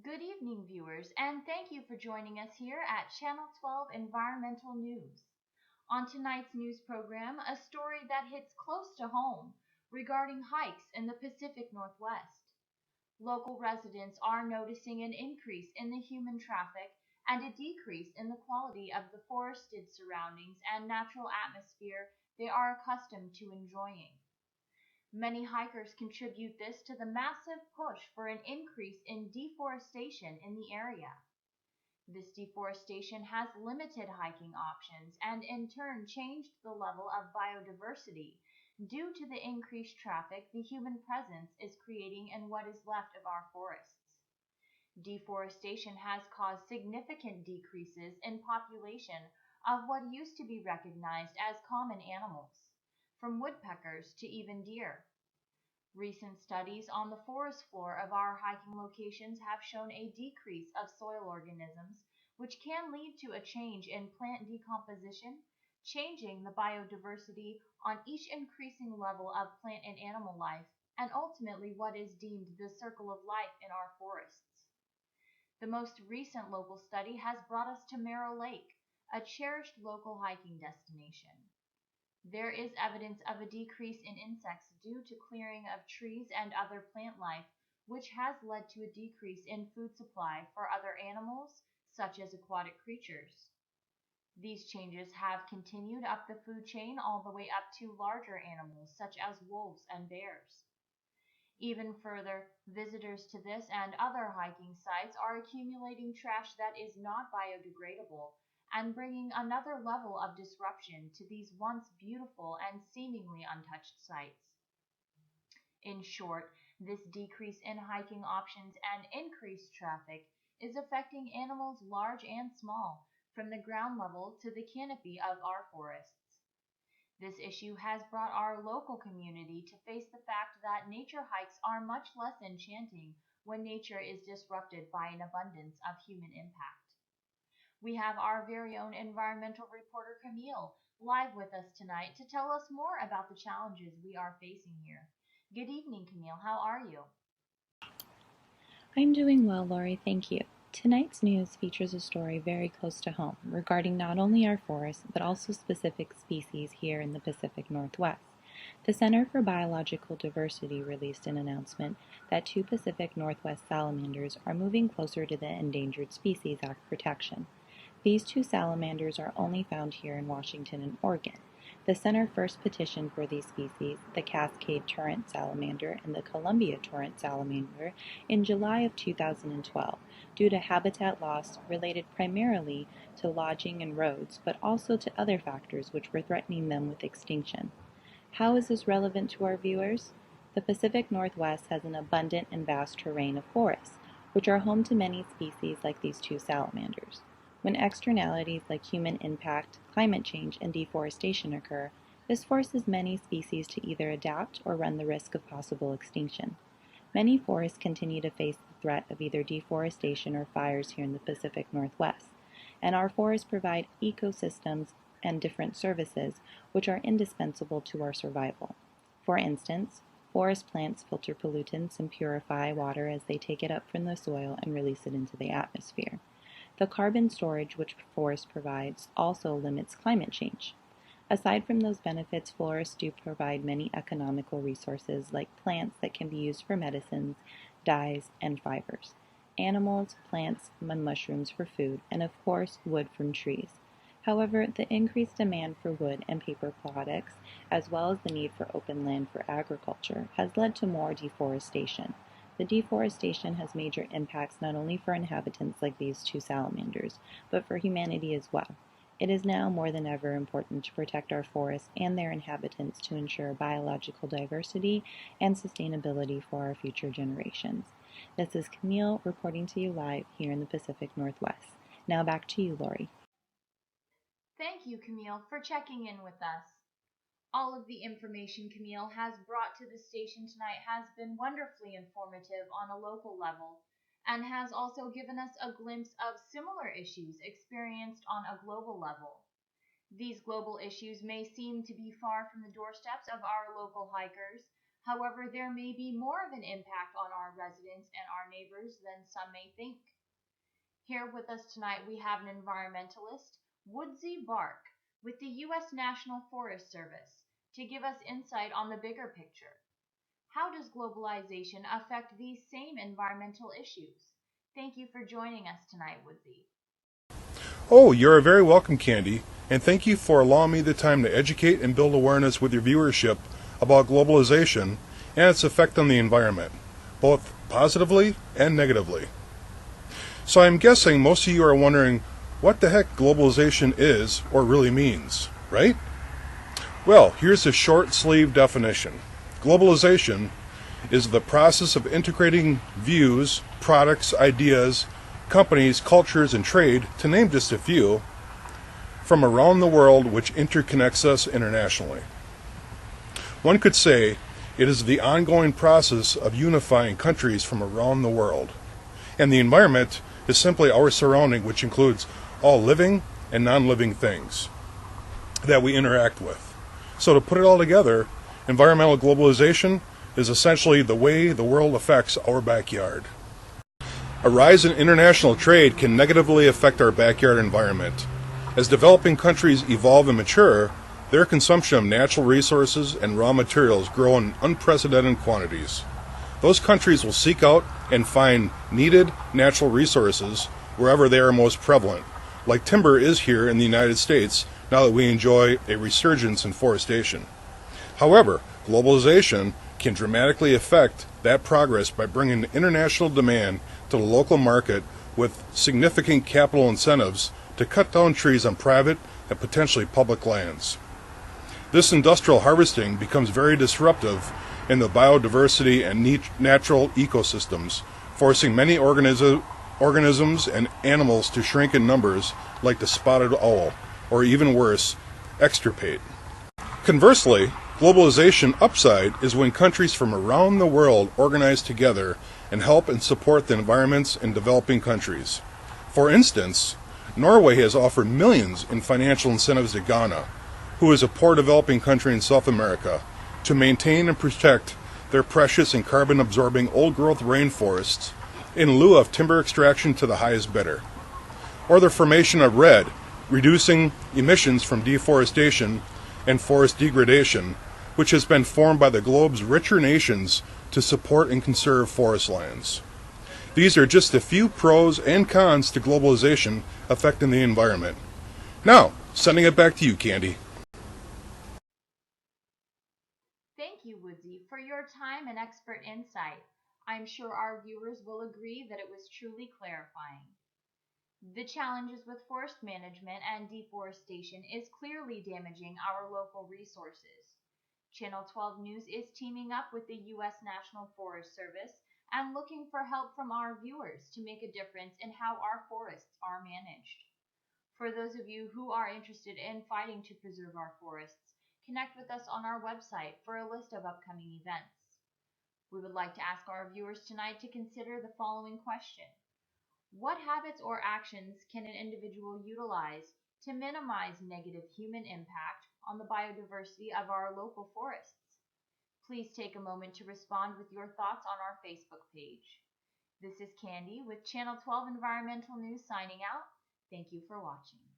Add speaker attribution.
Speaker 1: Good evening, viewers, and thank you for joining us here at Channel 12 Environmental News. On tonight's news program, a story that hits close to home regarding hikes in the Pacific Northwest. Local residents are noticing an increase in the human traffic and a decrease in the quality of the forested surroundings and natural atmosphere they are accustomed to enjoying. Many hikers contribute this to the massive push for an increase in deforestation in the area. This deforestation has limited hiking options and in turn changed the level of biodiversity due to the increased traffic the human presence is creating in what is left of our forests. Deforestation has caused significant decreases in population of what used to be recognized as common animals, from woodpeckers to even deer. Recent studies on the forest floor of our hiking locations have shown a decrease of soil organisms, which can lead to a change in plant decomposition, changing the biodiversity on each increasing level of plant and animal life, and ultimately what is deemed the circle of life in our forests. The most recent local study has brought us to Merrill Lake, a cherished local hiking destination. There is evidence of a decrease in insects due to clearing of trees and other plant life, which has led to a decrease in food supply for other animals, such as aquatic creatures. These changes have continued up the food chain all the way up to larger animals, such as wolves and bears. Even further, visitors to this and other hiking sites are accumulating trash that is not biodegradable and bringing another level of disruption to these once beautiful and seemingly untouched sites. In short, this decrease in hiking options and increased traffic is affecting animals large and small, from the ground level to the canopy of our forests. This issue has brought our local community to face the fact that nature hikes are much less enchanting when nature is disrupted by an abundance of human impact. We have our very own environmental reporter Camille live with us tonight to tell us more about the challenges we are facing here. Good evening, Camille. How are you?
Speaker 2: I'm doing well, Lori, thank you. Tonight's news features a story very close to home regarding not only our forests, but also specific species here in the Pacific Northwest. The Center for Biological Diversity released an announcement that two Pacific Northwest salamanders are moving closer to the Endangered Species Act protection. These two salamanders are only found here in Washington and Oregon. The center first petitioned for these species, the Cascade Torrent salamander and the Columbia Torrent salamander, in July of 2012 due to habitat loss related primarily to lodging and roads, but also to other factors which were threatening them with extinction. How is this relevant to our viewers? The Pacific Northwest has an abundant and vast terrain of forests, which are home to many species like these two salamanders. When externalities like human impact, climate change, and deforestation occur, this forces many species to either adapt or run the risk of possible extinction. Many forests continue to face the threat of either deforestation or fires here in the Pacific Northwest, and our forests provide ecosystems and different services which are indispensable to our survival. For instance, forest plants filter pollutants and purify water as they take it up from the soil and release it into the atmosphere. The carbon storage which forest provides also limits climate change. Aside from those benefits, forests do provide many economical resources like plants that can be used for medicines, dyes, and fibers, animals, plants, and mushrooms for food, and of course, wood from trees. However, the increased demand for wood and paper products, as well as the need for open land for agriculture, has led to more deforestation. The deforestation has major impacts not only for inhabitants like these two salamanders, but for humanity as well. It is now more than ever important to protect our forests and their inhabitants to ensure biological diversity and sustainability for our future generations. This is Camille reporting to you live here in the Pacific Northwest. Now back to you, Lori.
Speaker 1: Thank you, Camille, for checking in with us. All of the information Camille has brought to the station tonight has been wonderfully informative on a local level and has also given us a glimpse of similar issues experienced on a global level. These global issues may seem to be far from the doorsteps of our local hikers. However, there may be more of an impact on our residents and our neighbors than some may think. Here with us tonight, we have an environmentalist, Woodsy Bark, with the U.S. National Forest Service, to give us insight on the bigger picture. How does globalization affect these same environmental issues? Thank you for joining us tonight, Woodsy.
Speaker 3: Oh, you're very welcome, Candy, and thank you for allowing me the time to educate and build awareness with your viewership about globalization and its effect on the environment, both positively and negatively. So I'm guessing most of you are wondering what the heck globalization is or really means, right? Well, here's a short sleeve definition. Globalization is the process of integrating views, products, ideas, companies, cultures, and trade, to name just a few, from around the world which interconnects us internationally. One could say it is the ongoing process of unifying countries from around the world. And the environment is simply our surrounding, which includes all living and non-living things that we interact with. So to put it all together, environmental globalization is essentially the way the world affects our backyard. A rise in international trade can negatively affect our backyard environment. As developing countries evolve and mature, their consumption of natural resources and raw materials grow in unprecedented quantities. Those countries will seek out and find needed natural resources wherever they are most prevalent, like timber is here in the United States now that we enjoy a resurgence in forestation. However, globalization can dramatically affect that progress by bringing international demand to the local market with significant capital incentives to cut down trees on private and potentially public lands. This industrial harvesting becomes very disruptive in the biodiversity and natural ecosystems, forcing many organisms and animals to shrink in numbers, like the spotted owl, or even worse, extirpate. Conversely, globalization upside is when countries from around the world organize together and help and support the environments in developing countries. For instance, Norway has offered millions in financial incentives to Ghana, who is a poor developing country in South America, to maintain and protect their precious and carbon-absorbing old-growth rainforests in lieu of timber extraction to the highest bidder. Or the formation of REDD, reducing emissions from deforestation and forest degradation, which has been formed by the globe's richer nations to support and conserve forest lands. These are just a few pros and cons to globalization affecting the environment. Now, sending it back to you, Candy.
Speaker 1: Thank you, Woodsy, for your time and expert insight. I'm sure our viewers will agree that it was truly clarifying. The challenges with forest management and deforestation is clearly damaging our local resources. Channel 12 News is teaming up with the U.S. National Forest Service and looking for help from our viewers to make a difference in how our forests are managed. For those of you who are interested in fighting to preserve our forests, connect with us on our website for a list of upcoming events. We would like to ask our viewers tonight to consider the following question. What habits or actions can an individual utilize to minimize negative human impact on the biodiversity of our local forests? Please take a moment to respond with your thoughts on our Facebook page. This is Candy with Channel 12 Environmental News signing out. Thank you for watching.